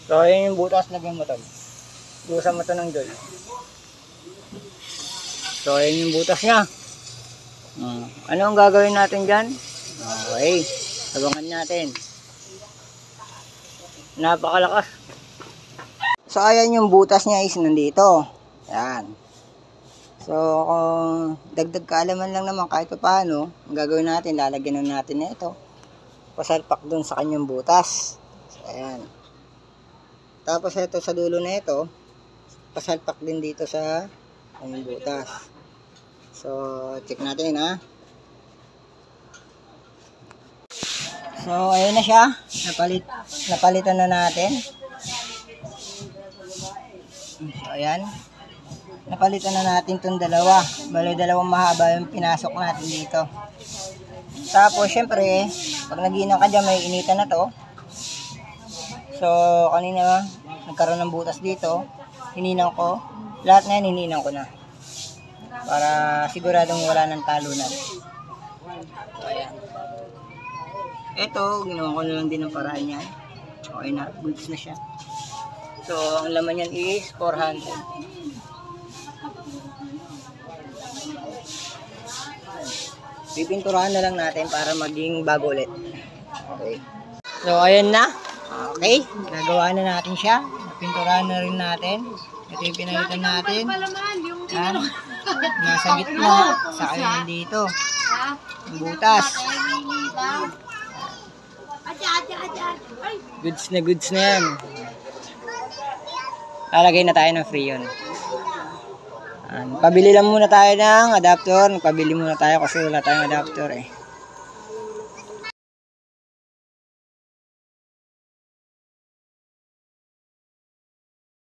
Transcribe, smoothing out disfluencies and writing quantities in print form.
So, ayan yung butas, lagyan mo to. Busan mo to ng joy. So, ayan yung butas niya. Ano ang gagawin natin dyan? Okay, abangan natin. Napakalakas. So, ayan yung butas niya is nandito. Ayan. So, kung dagdag kaalaman lang naman kahit paano, ang gagawin natin, lalagyan na natin na ito. Pasalpak dun sa kanyang butas. So, ayan. Tapos ito sa dulo na ito, pasalpak din dito sa kanyang butas. So, check natin ha. So, ayun na siya. Napalitan na natin. So, ayan. Napalitan na natin itong dalawa. Bale, dalawang mahaba yung pinasok natin dito. Tapos, syempre, pag naginang ka dyan, may initan na to. So, kanina, nagkaroon ng butas dito. Hininang ko. Lahat na yan, hininang ko na. Para siguradong wala ng talunan. So, ayan. Ito, ginawa ko na lang din ng paraan yan. Okay na, goods na siya. So, ang laman yan is 400. Pipinturahan na lang natin para maging bago ulit. Okay. So, ayan na. Okay. Nagawa na natin siya. Pinturahan na rin natin. Ito yung pinalitan natin. Yan. Nasa gitna. Sa kayo dito. Ang butas. Goods na yan. Lalagay na tayo ng freon. Pabili lang muna tayo ng adapter. Pabili muna tayo kasi wala tayong adapter eh.